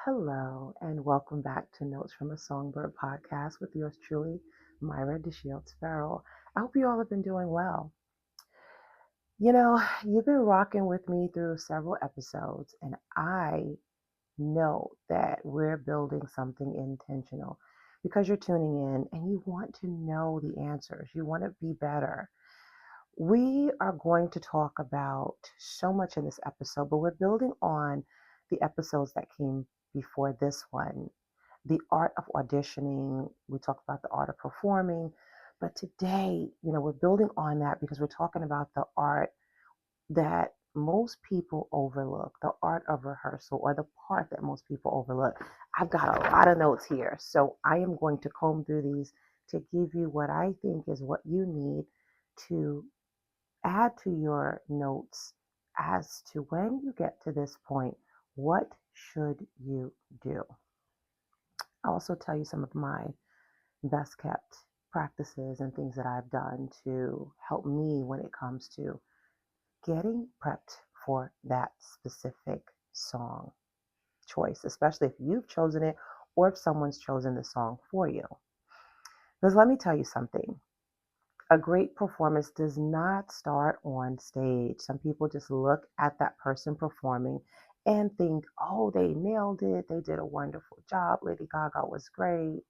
Hello, and welcome back to Notes from a Songbird podcast with yours truly, Myra DeShields Farrell. I hope you all have been doing well. You've been rocking with me through several episodes, and I know that we're building something intentional because you're tuning in and you want to know the answers. You want to be better. We are going to talk about so much in this episode, but we're building on the episodes that came before this one. The art of auditioning, we talked about the art of performing, but today, we're building on that because we're talking about the art that most people overlook, the art of rehearsal, or the part that most people overlook. I've got a lot of notes here, so I am going to comb through these to give you what I think is what you need to add to your notes as to when you get to this point, what should you do? I'll also tell you some of my best kept practices and things that I've done to help me when it comes to getting prepped for that specific song choice, especially if you've chosen it or if someone's chosen the song for you. Because let me tell you something. A great performance does not start on stage. Some people just look at that person performing and think, oh, they nailed it. They did a wonderful job. Lady Gaga was great.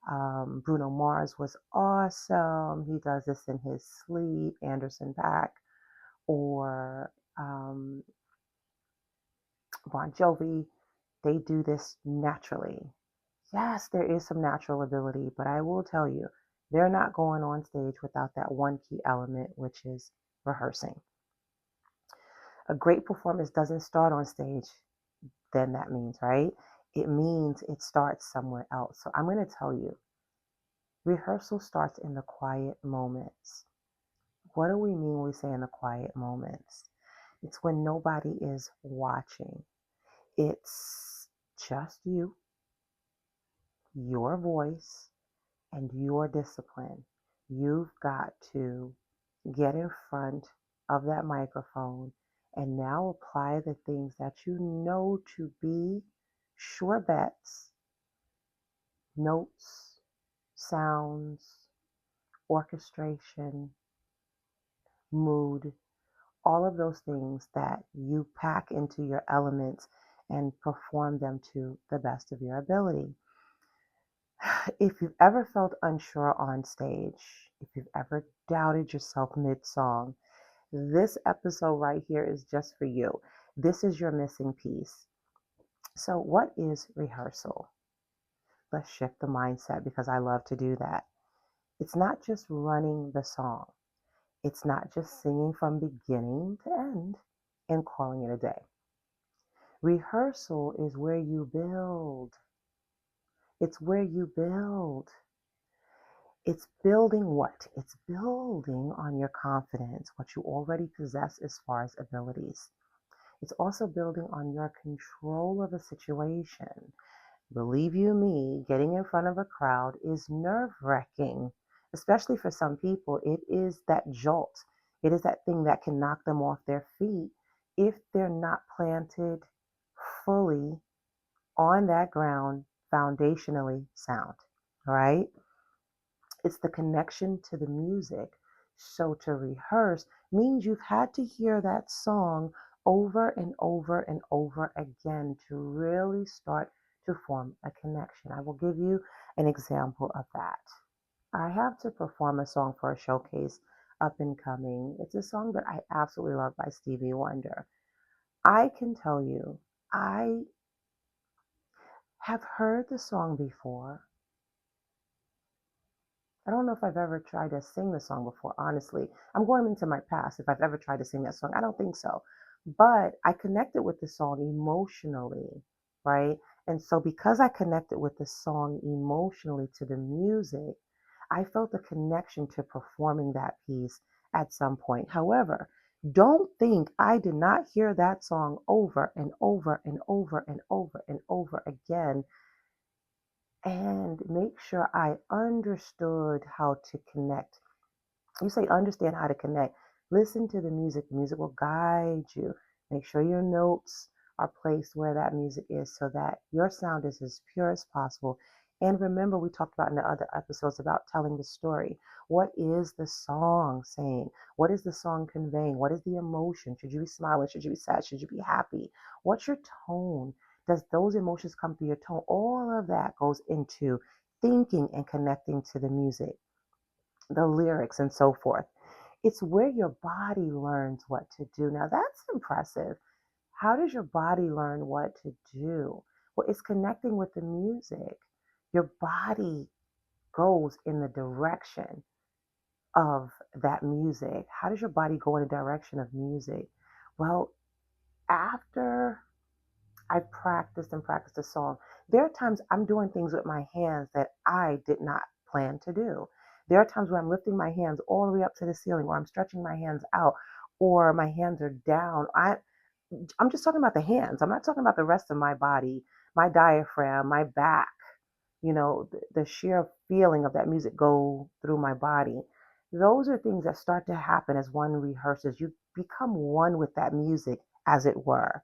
Bruno Mars was awesome. He does this in his sleep. Anderson .Paak or Bon Jovi, they do this naturally. Yes, there is some natural ability, but I will tell you, they're not going on stage without that one key element, which is rehearsing. A great performance doesn't start on stage, then that means, right? It means it starts somewhere else. So I'm going to tell you, rehearsal starts in the quiet moments. What do we mean when we say in the quiet moments? It's when nobody is watching. It's just you, your voice, and your discipline. You've got to get in front of that microphone and now apply the things that you know to be sure bets, notes, sounds, orchestration, mood, all of those things that you pack into your elements and perform them to the best of your ability. If you've ever felt unsure on stage, if you've ever doubted yourself mid song, this episode right here is just for you. This is your missing piece. So, what is rehearsal? Let's shift the mindset because I love to do that. It's not just running the song, it's not just singing from beginning to end and calling it a day. Rehearsal is where you build. It's where you build. It's building what? It's building on your confidence, what you already possess as far as abilities. It's also building on your control of a situation. Believe you me, getting in front of a crowd is nerve-wracking, especially for some people. It is that jolt. It is that thing that can knock them off their feet if they're not planted fully on that ground, foundationally sound, right? It's the connection to the music. So to rehearse means you've had to hear that song over and over and over again to really start to form a connection. I will give you an example of that. I have to perform a song for a showcase up and coming. It's a song that I absolutely love by Stevie Wonder. I can tell you, I have heard the song before. I don't know if I've ever tried to sing the song before, honestly. I'm going into my past if I've ever tried to sing that song. I don't think so. But I connected with the song emotionally, right? And so because I connected with the song emotionally to the music, I felt a connection to performing that piece at some point. However, don't think I did not hear that song over and over and over and over and over again and make sure I understood how to connect. You say understand how to connect. Listen to the music. The music will guide you. Make sure your notes are placed where that music is so that your sound is as pure as possible. And remember, we talked about in the other episodes about telling the story. What is the song saying? What is the song conveying? What is the emotion? Should you be smiling? Should you be sad? Should you be happy? What's your tone? Does those emotions come through your tone? All of that goes into thinking and connecting to the music, the lyrics, and so forth. It's where your body learns what to do. Now, that's impressive. How does your body learn what to do? Well, it's connecting with the music. Your body goes in the direction of that music. How does your body go in the direction of music? Well, after I practiced and practiced a song, there are times I'm doing things with my hands that I did not plan to do. There are times where I'm lifting my hands all the way up to the ceiling, or I'm stretching my hands out, or my hands are down. I'm just talking about the hands. I'm not talking about the rest of my body, my diaphragm, my back, the sheer feeling of that music go through my body. Those are things that start to happen as one rehearses. You become one with that music, as it were.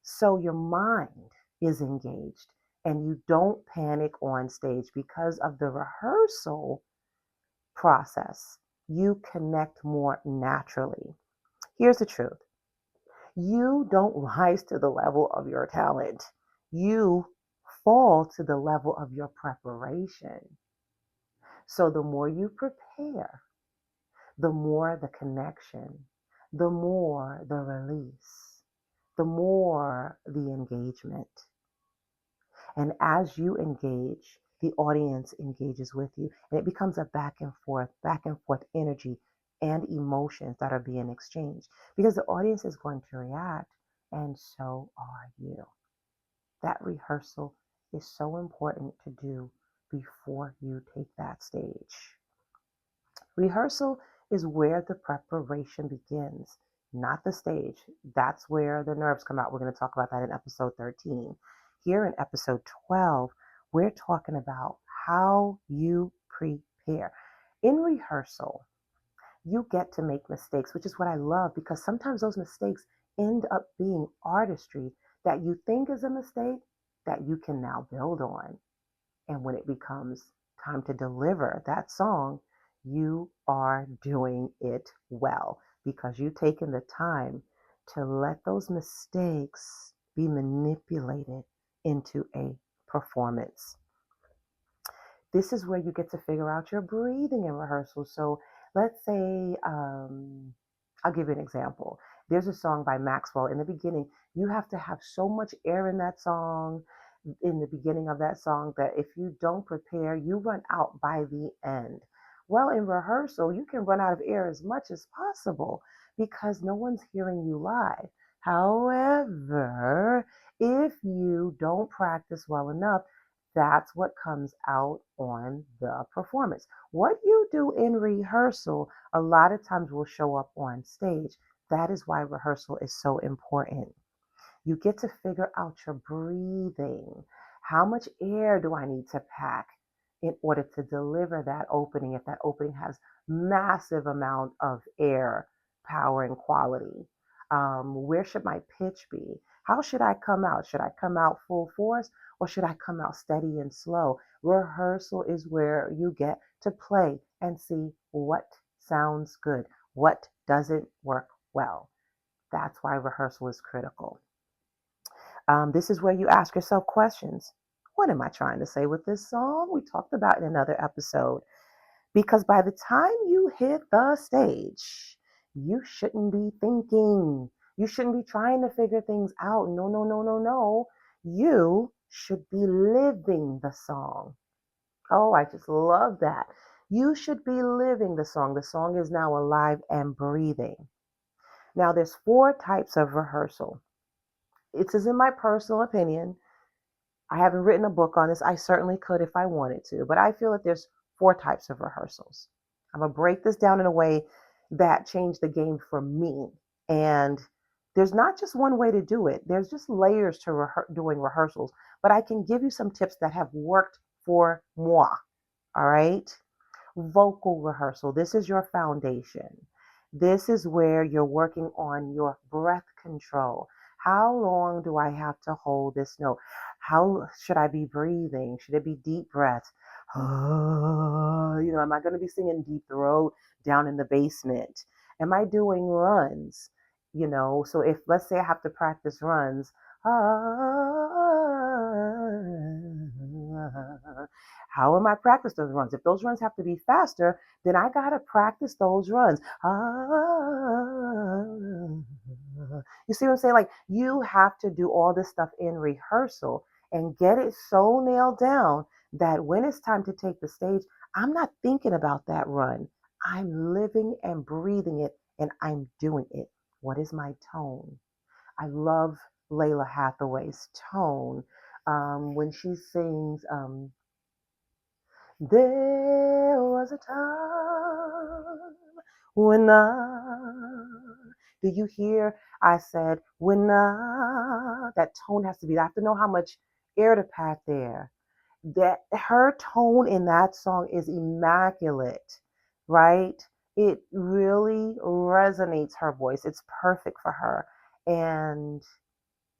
So your mind is engaged and you don't panic on stage because of the rehearsal process. You connect more naturally. Here's the truth: you don't rise to the level of your talent, you fall to the level of your preparation. So the more you prepare, the more the connection, the more the release, the more the engagement. And as you engage, the audience engages with you, and it becomes a back and forth energy and emotions that are being exchanged because the audience is going to react, and so are you. That rehearsal is so important to do before you take that stage. Rehearsal is where the preparation begins, not the stage. That's where the nerves come out. We're going to talk about that in episode 13. Here in episode 12, we're talking about how you prepare. In rehearsal, you get to make mistakes, which is what I love because sometimes those mistakes end up being artistry that you think is a mistake that you can now build on. And when it becomes time to deliver that song, you are doing it well because you've taken the time to let those mistakes be manipulated into a performance. This is where you get to figure out your breathing in rehearsal. So let's say, I'll give you an example. There's a song by Maxwell. In the beginning, you have to have so much air in that song, in the beginning of that song, that if you don't prepare, you run out by the end. Well, in rehearsal, you can run out of air as much as possible because no one's hearing you live. However, if you don't practice well enough, that's what comes out on the performance. What you do in rehearsal a lot of times will show up on stage. That is why rehearsal is so important. You get to figure out your breathing. How much air do I need to pack in order to deliver that opening if that opening has massive amount of air, power, and quality? Where should my pitch be? How should I come out? Should I come out full force or should I come out steady and slow? Rehearsal is where you get to play and see what sounds good, what doesn't work well. That's why rehearsal is critical. This is where you ask yourself questions. What am I trying to say with this song? We talked about in another episode. Because by the time you hit the stage, you shouldn't be thinking. You shouldn't be trying to figure things out. No, no, no, no, no. You should be living the song. Oh, I just love that. You should be living the song. The song is now alive and breathing. Now, there's four types of rehearsal. It is in my personal opinion. I haven't written a book on this. I certainly could if I wanted to, but I feel that there's four types of rehearsals. I'm going to break this down in a way that changed the game for me. And there's not just one way to do it. There's just layers to doing rehearsals, but I can give you some tips that have worked for moi. All right. Vocal rehearsal. This is your foundation. This is where you're working on your breath control. How long do I have to hold this note? How should I be breathing? Should it be deep breaths? Am I going to be singing deep throat down in the basement? Am I doing runs? So if let's say I have to practice runs, how am I practice those runs? If those runs have to be faster, then I gotta practice those runs. You see what I'm saying? Like you have to do all this stuff in rehearsal and get it so nailed down that when it's time to take the stage, I'm not thinking about that run. I'm living and breathing it and I'm doing it. What is my tone? I love Layla Hathaway's tone when she sings, There was a time when do you hear? I said, that tone has to be, I have to know how much air to pack there. That her tone in that song is immaculate, right? It really resonates her voice. It's perfect for her. And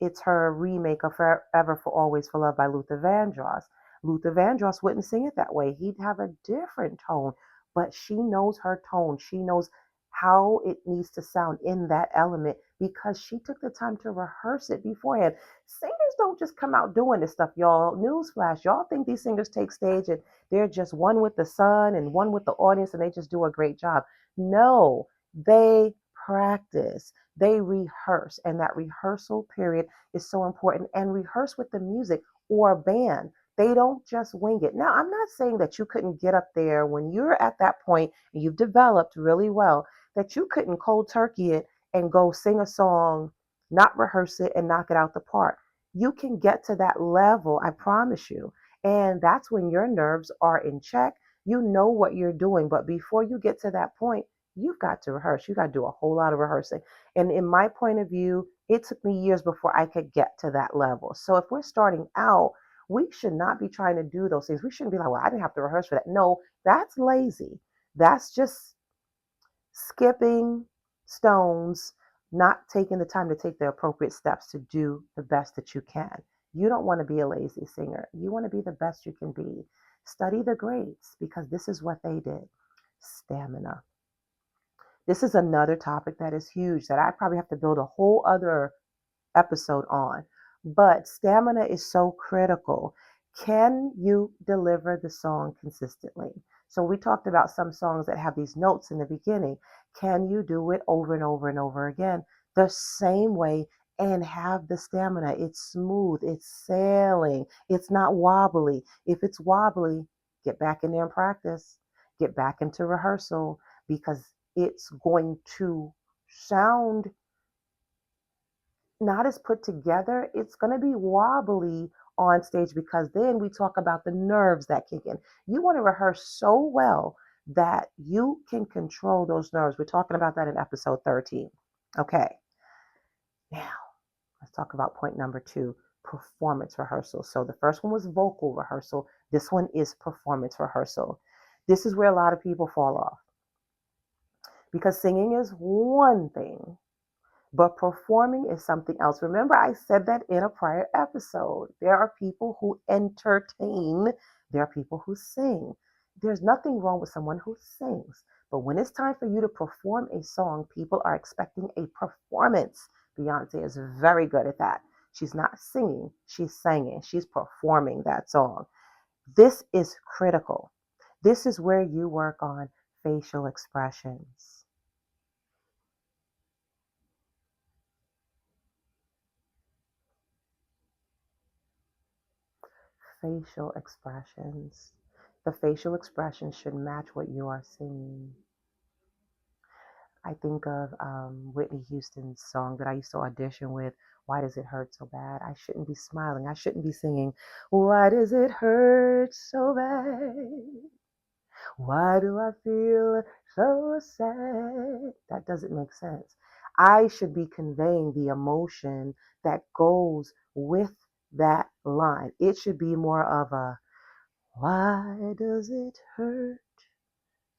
it's her remake of Forever for Always for Love by Luther Vandross. Luther Vandross wouldn't sing it that way. He'd have a different tone, but she knows her tone. She knows how it needs to sound in that element because she took the time to rehearse it beforehand. Singers don't just come out doing this stuff, y'all. Newsflash, y'all think these singers take stage and they're just one with the sun and one with the audience and they just do a great job. No, they practice, they rehearse, and that rehearsal period is so important. And rehearse with the music or band. They don't just wing it. Now, I'm not saying that you couldn't get up there when you're at that point and you've developed really well, that you couldn't cold turkey it and go sing a song, not rehearse it, and knock it out the park. You can get to that level, I promise you. And that's when your nerves are in check. You know what you're doing. But before you get to that point, you've got to rehearse. You got to do a whole lot of rehearsing. And in my point of view, it took me years before I could get to that level. So if we're starting out, we should not be trying to do those things. We shouldn't be like, well, I didn't have to rehearse for that. No, that's lazy. That's just skipping stones, not taking the time to take the appropriate steps to do the best that you can. You don't want to be a lazy singer. You want to be the best you can be. Study the greats because this is what they did. Stamina. This is another topic that is huge that I probably have to build a whole other episode on. But stamina is so critical. Can you deliver the song consistently? So we talked about some songs that have these notes in the beginning. Can you do it over and over and over again the same way and have the stamina? It's smooth, it's sailing, it's not wobbly. If it's wobbly, get back in there and practice. Get back into rehearsal because it's going to sound not as put together. It's going to be wobbly on stage because then we talk about the nerves that kick in. You want to rehearse so well that you can control those nerves. We're talking about that in episode 13. Okay, now let's talk about point number 2, performance rehearsal. So the first one was vocal rehearsal. This one is performance rehearsal. This is where a lot of people fall off because singing is one thing, but performing is something else. Remember, I said that in a prior episode. There are people who entertain, there are people who sing. There's nothing wrong with someone who sings. But when it's time for you to perform a song, people are expecting a performance. Beyonce is very good at that. She's not singing, she's singing, she's performing that song. This is critical. This is where you work on facial expressions. Facial expressions. The facial expressions should match what you are singing. I think of Whitney Houston's song that I used to audition with, Why Does It Hurt So Bad? I shouldn't be smiling. I shouldn't be singing, Why does it hurt so bad? Why do I feel so sad? That doesn't make sense. I should be conveying the emotion that goes with that line. It should be more of a, why does it hurt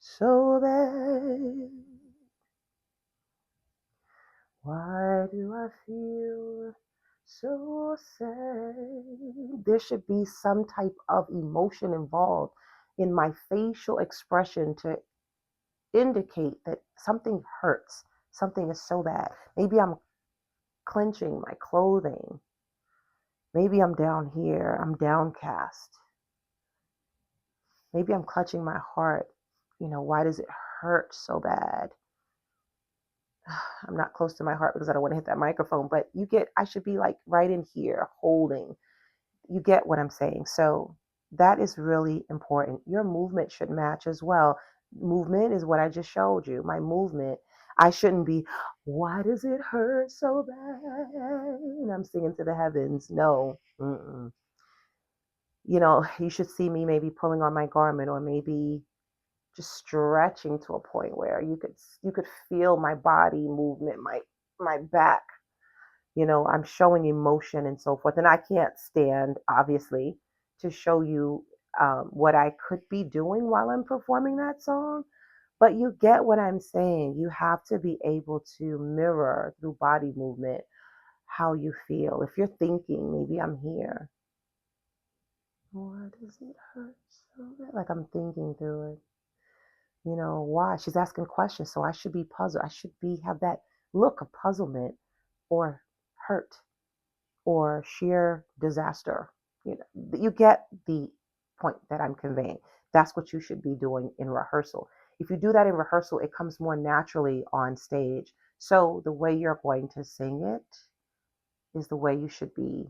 so bad? Why do I feel so sad? There should be some type of emotion involved in my facial expression to indicate that something hurts, something is so bad. Maybe I'm clenching my clothing. Maybe I'm down here, I'm downcast. Maybe I'm clutching my heart. Why does it hurt so bad? I'm not close to my heart because I don't want to hit that microphone, but I should be like right in here holding. You get what I'm saying. So that is really important. Your movement should match as well. Movement is what I just showed you. My movement. I shouldn't be, why does it hurt so bad? And I'm singing to the heavens. No. Mm-mm. You should see me maybe pulling on my garment or maybe just stretching to a point where you could feel my body movement, my back. I'm showing emotion and so forth. And I can't stand, obviously, to show you what I could be doing while I'm performing that song. But you get what I'm saying. You have to be able to mirror through body movement how you feel. If you're thinking, maybe I'm here. Why does it hurt so bad? Like I'm thinking through it. Why? She's asking questions, so I should be puzzled. I should be have that look of puzzlement or hurt or sheer disaster. You get the point that I'm conveying. That's what you should be doing in rehearsal. If you do that in rehearsal, it comes more naturally on stage. So the way you're going to sing it is the way you should be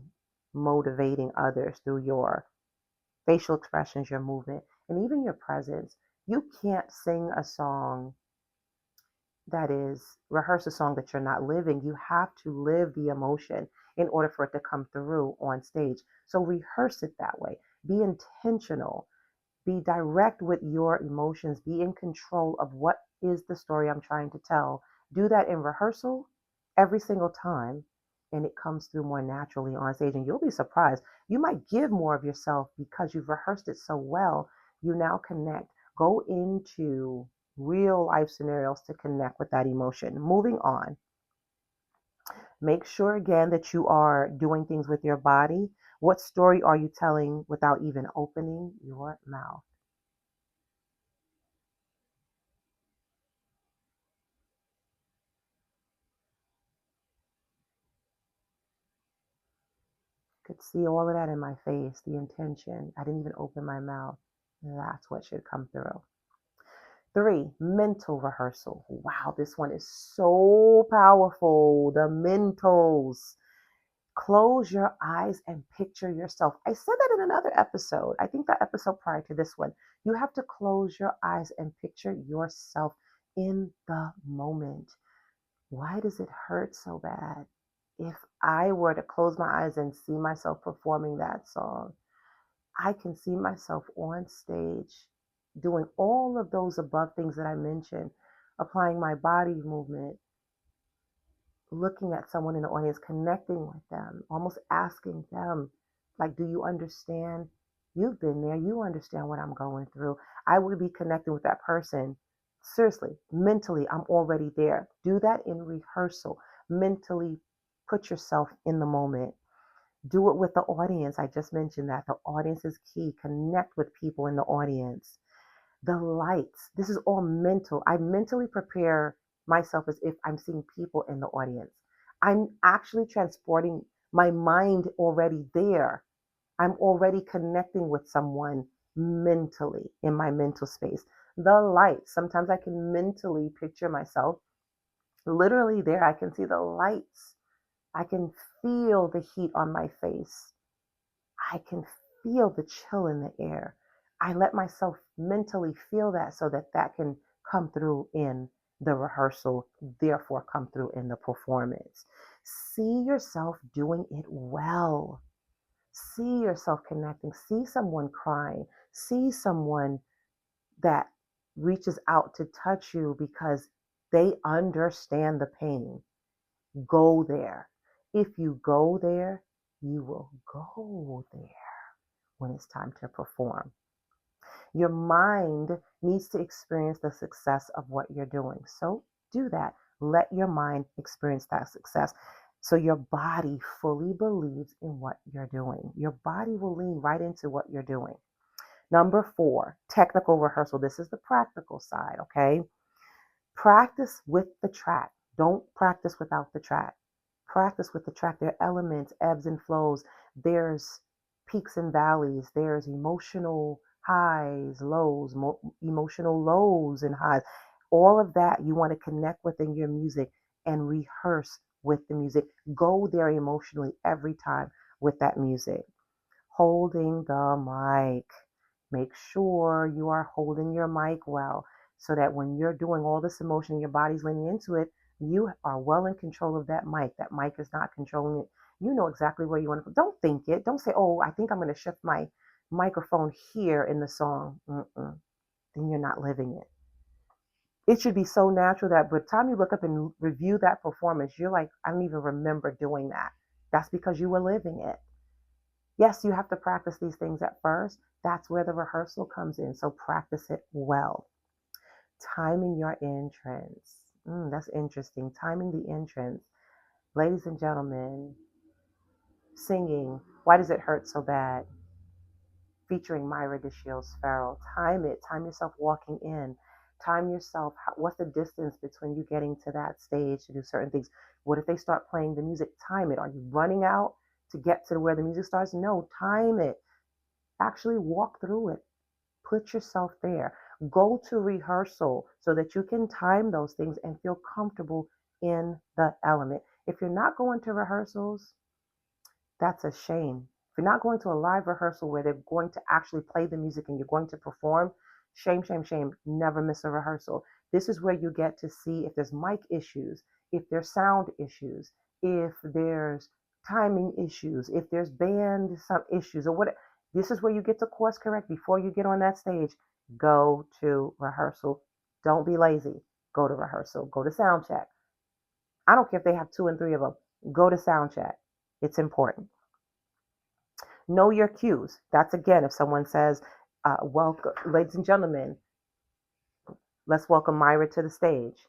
motivating others through your facial expressions, your movement, and even your presence. You can't sing a song that is rehearse a song that you're not living. You have to live the emotion in order for it to come through on stage. So rehearse it that way. Be intentional. Be direct with your emotions. Be in control of what is the story I'm trying to tell. Do that in rehearsal every single time, and it comes through more naturally on stage. And you'll be surprised. You might give more of yourself because you've rehearsed it so well. You now connect. Go into real life scenarios to connect with that emotion. Moving on. Make sure again that you are doing things with your body. What story are you telling without even opening your mouth? Could see all of that in my face, the intention. I didn't even open my mouth. That's what should come through. Three, mental rehearsal. Wow, this one is so powerful. The mentals. Close your eyes and picture yourself. I said that in another episode. I think the episode prior to this one. You have to close your eyes and picture yourself in the moment. Why does it hurt so bad? If I were to close my eyes and see myself performing that song, I can see myself on stage doing all of those above things that I mentioned, applying my body movement, looking at someone in the audience, connecting with them, almost asking them, like, do you understand? You've been there. You understand what I'm going through. I would be connecting with that person. Seriously, mentally, I'm already there. Do that in rehearsal. Mentally put yourself in the moment. Do it with the audience. I just mentioned that the audience is key. Connect with people in the audience. The lights, this is all mental. I mentally prepare myself as if I'm seeing people in the audience. I'm actually transporting my mind already there. I'm already connecting with someone mentally in my mental space. The lights, sometimes I can mentally picture myself literally there. I can see the lights. I can feel the heat on my face. I can feel the chill in the air. I let myself mentally feel that so that that can come through in the rehearsal, therefore come through in the performance. See yourself doing it well. See yourself connecting. See someone crying. See someone that reaches out to touch you because they understand the pain. Go there. If you go there, you will go there when it's time to perform. Your mind needs to experience the success of what you're doing. So do that. Let your mind experience that success. So your body fully believes in what you're doing. Your body will lean right into what you're doing. Number four, technical rehearsal. This is the practical side, okay? Practice with the track. Don't practice without the track. Practice with the track. There are elements, ebbs and flows. There's peaks and valleys. There's emotional highs, lows, emotional lows and highs. All of that you want to connect with in your music and rehearse with the music. Go there emotionally every time with that music. Holding the mic. Make sure you are holding your mic well so that when you're doing all this emotion, your body's leaning into it, you are well in control of that mic. That mic is not controlling it. You know exactly where you want to go. Don't think it. Don't say, oh, I think I'm going to shift my microphone here in the song. Then you're not living it. It should be so natural that by the time you look up and review that performance, you're like, I don't even remember doing that. That's because you were living it. Yes, you have to practice these things at first. That's where the rehearsal comes in. So practice it well. Timing your entrance. That's interesting. Timing the entrance. Ladies and gentlemen, singing Why Does It Hurt So Bad? Featuring Myra DeShields Farrell. Time it. Time yourself walking in. Time yourself. What's the distance between you getting to that stage to do certain things? What if they start playing the music? Time it. Are you running out to get to where the music starts? No, time it. Actually walk through it. Put yourself there. Go to rehearsal so that you can time those things and feel comfortable in the element. If you're not going to rehearsals, that's a shame. If you're not going to a live rehearsal where they're going to actually play the music and you're going to perform, shame, shame, shame. Never miss a rehearsal. This is where you get to see if there's mic issues, if there's sound issues, if there's timing issues, if there's band some issues or what. This is where you get to course correct before you get on that stage. Go to rehearsal. Don't be lazy. Go to rehearsal. Go to sound check. I don't care if they have two and three of them. Go to sound check. It's important. Know your cues. That's again, if someone says, welcome, ladies and gentlemen, let's welcome Myra to the stage.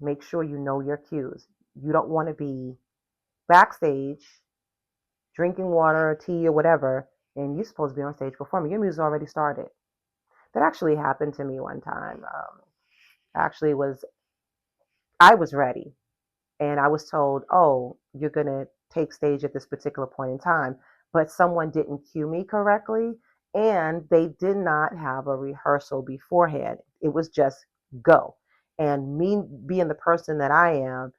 Make sure you know your cues. You don't want to be backstage drinking water or tea or whatever, and you're supposed to be on stage performing. Your music already started. That actually happened to me one time. Actually, was I was ready, and I was told, "Oh, you're gonna take stage at this particular point in time," but someone didn't cue me correctly, and they did not have a rehearsal beforehand. It was just go. And me being the person that I am,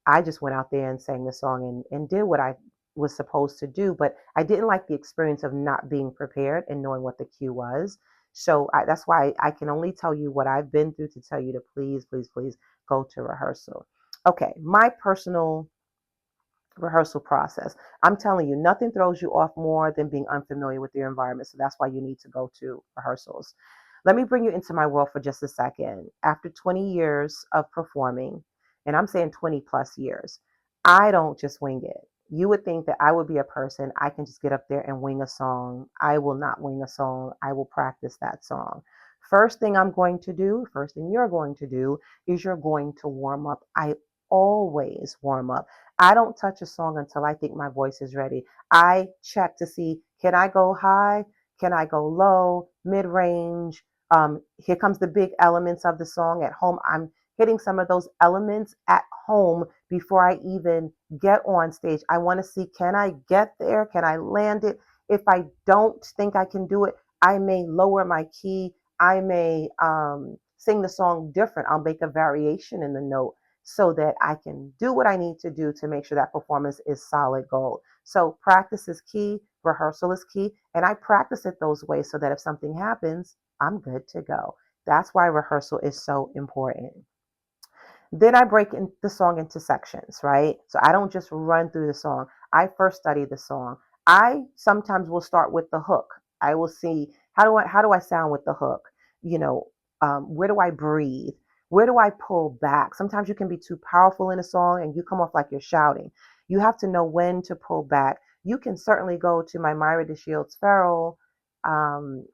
I just went out there and sang the song and did what I was supposed to do. But I didn't like the experience of not being prepared and knowing what the cue was. So that's why I can only tell you what I've been through to tell you to please, please, please go to rehearsal. Okay, my personal rehearsal process. I'm telling you, nothing throws you off more than being unfamiliar with your environment. So that's why you need to go to rehearsals. Let me bring you into my world for just a second. After 20 years of performing, and I'm saying 20 plus years, I don't just wing it. You would think that I would be a person, I can just get up there and wing a song. I will not wing a song. I will practice that song. First thing I'm going to do, first thing you're going to do is you're going to warm up. I always warm up. I don't touch a song until I think my voice is ready. I check to see, can I go high? Can I go low, mid range? Here comes the big elements of the song at home. I'm hitting some of those elements at home before I even get on stage. I want to see, can I get there? Can I land it? If I don't think I can do it, I may lower my key. I may sing the song different. I'll make a variation in the note so that I can do what I need to do to make sure that performance is solid gold. So practice is key, rehearsal is key, and I practice it those ways so that if something happens, I'm good to go. That's why rehearsal is so important. Then I break the song into sections, right? So I don't just run through the song. I first study the song. I sometimes will start with the hook. I will see how do I sound with the hook? You know, where do I breathe? Where do I pull back? Sometimes you can be too powerful in a song and you come off like you're shouting. You have to know when to pull back. You can certainly go to my Myra DeShields Farrell um,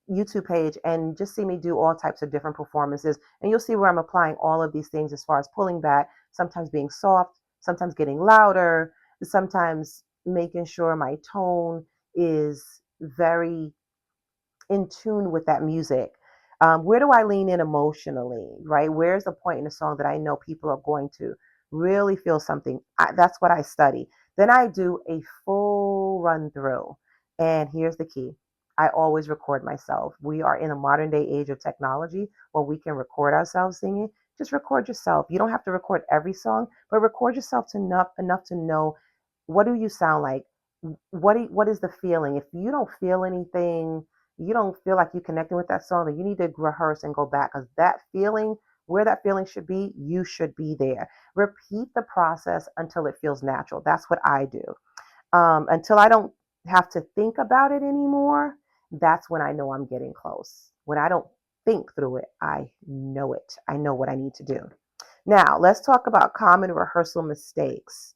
YouTube page and just see me do all types of different performances. And you'll see where I'm applying all of these things as far as pulling back, sometimes being soft, sometimes getting louder, sometimes making sure my tone is very in tune with that music. Where do I lean in emotionally, right? Where's the point in the song that I know people are going to really feel something? That's what I study. Then I do a full run through. And here's the key: I always record myself. We are in a modern day age of technology where we can record ourselves singing. Just record yourself. You don't have to record every song, but record yourself enough to know what do you sound like? What is the feeling? If you don't feel anything, you don't feel like you connecting with that song, then you need to rehearse and go back because that feeling, where that feeling should be, you should be there. Repeat the process until it feels natural. That's what I do. Until I don't have to think about it anymore, that's when I know I'm getting close. When I don't think through it, I know it. I know what I need to do. Now, let's talk about common rehearsal mistakes.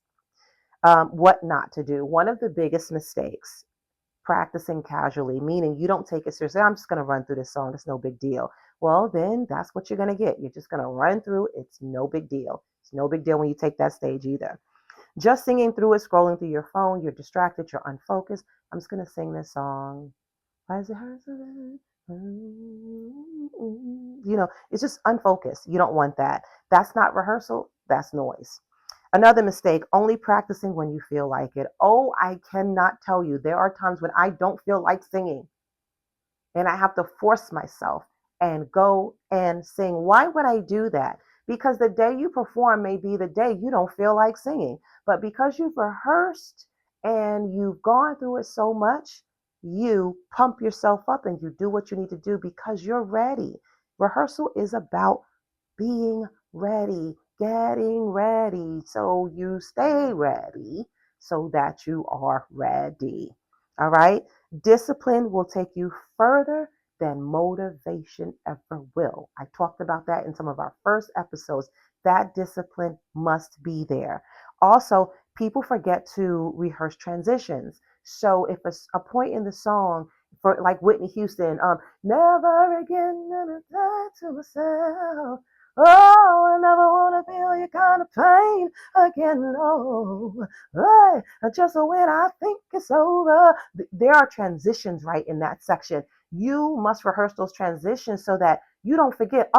What not to do. One of the biggest mistakes, practicing casually, meaning you don't take it seriously. I'm just going to run through this song. It's no big deal. Well, then that's what you're going to get. You're just going to run through. It's no big deal. It's no big deal when you take that stage either. Just singing through it, scrolling through your phone, you're distracted, you're unfocused. I'm just going to sing this song. Why is it hard? It's just unfocused. You don't want that. That's not rehearsal. That's noise. Another mistake, only practicing when you feel like it. Oh, I cannot tell you. There are times when I don't feel like singing and I have to force myself and go and sing. Why would I do that? Because the day you perform may be the day you don't feel like singing. But because you've rehearsed and you've gone through it so much, you pump yourself up and you do what you need to do because you're ready. Rehearsal is about being ready, getting ready. So you stay ready so that you are ready. All right. Discipline will take you further than motivation ever will. I talked about that in some of our first episodes. That discipline must be there. Also, people forget to rehearse transitions. So if a point in the song, for like Whitney Houston, never again gonna die to myself. Oh, I never wanna feel your kind of pain again. No, hey, just when I think it's over. There are transitions right in that section. You must rehearse those transitions so that you don't forget.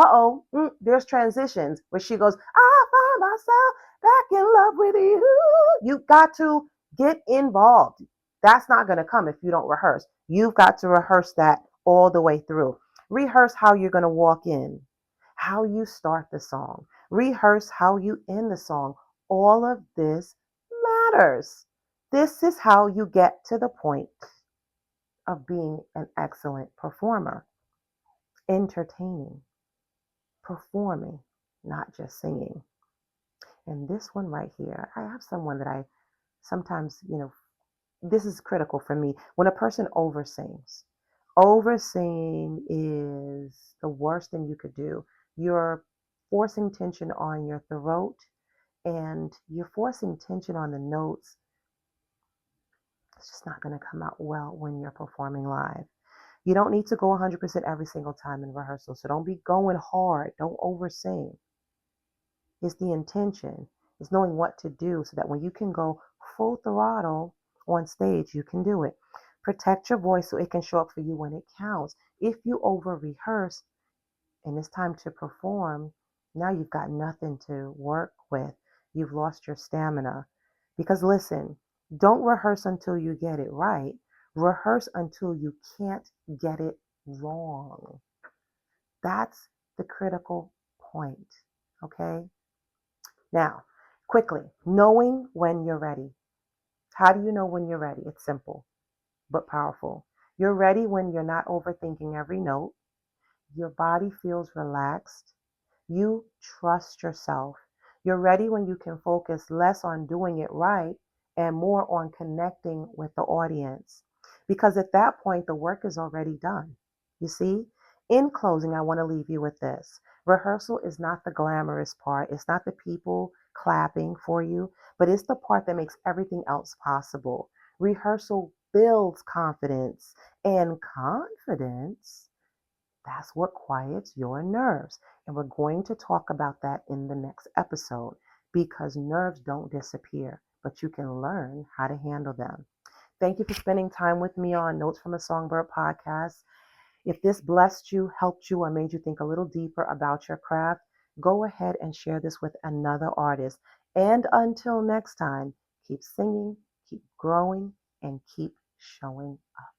There's transitions where she goes, I find myself back in love with you. You got to get involved. That's not going to come if you don't rehearse. You've got to rehearse that all the way through. Rehearse how you're going to walk in, how you start the song, rehearse how you end the song. All of this matters. This is how you get to the point of being an excellent performer, entertaining, performing, not just singing. And this one right here, I have someone that I sometimes, this is critical for me. When a person oversins, oversinging is the worst thing you could do. You're forcing tension on your throat and you're forcing tension on the notes. It's just not going to come out well when you're performing live. You don't need to go 100% every single time in rehearsal. So don't be going hard. Don't oversing. It's the intention. It's knowing what to do so that when you can go full throttle on stage, you can do it. Protect your voice so it can show up for you when it counts. If you over rehearse and it's time to perform, now you've got nothing to work with. You've lost your stamina. Because listen, don't rehearse until you get it right. Rehearse until you can't get it wrong. That's the critical point. Okay? Now, quickly, knowing when you're ready. How do you know when you're ready? It's simple but powerful. You're ready when you're not overthinking every note. Your body feels relaxed. You trust yourself. You're ready when you can focus less on doing it right and more on connecting with the audience. Because at that point, the work is already done. You see? In closing, I want to leave you with this. Rehearsal is not the glamorous part, it's not the people clapping for you, but it's the part that makes everything else possible. Rehearsal builds confidence. And confidence, that's what quiets your nerves. And we're going to talk about that in the next episode because nerves don't disappear, but you can learn how to handle them. Thank you for spending time with me on Notes from a Songbird podcast. If this blessed you, helped you, or made you think a little deeper about your craft, go ahead and share this with another artist. And until next time, keep singing, keep growing, and keep showing up.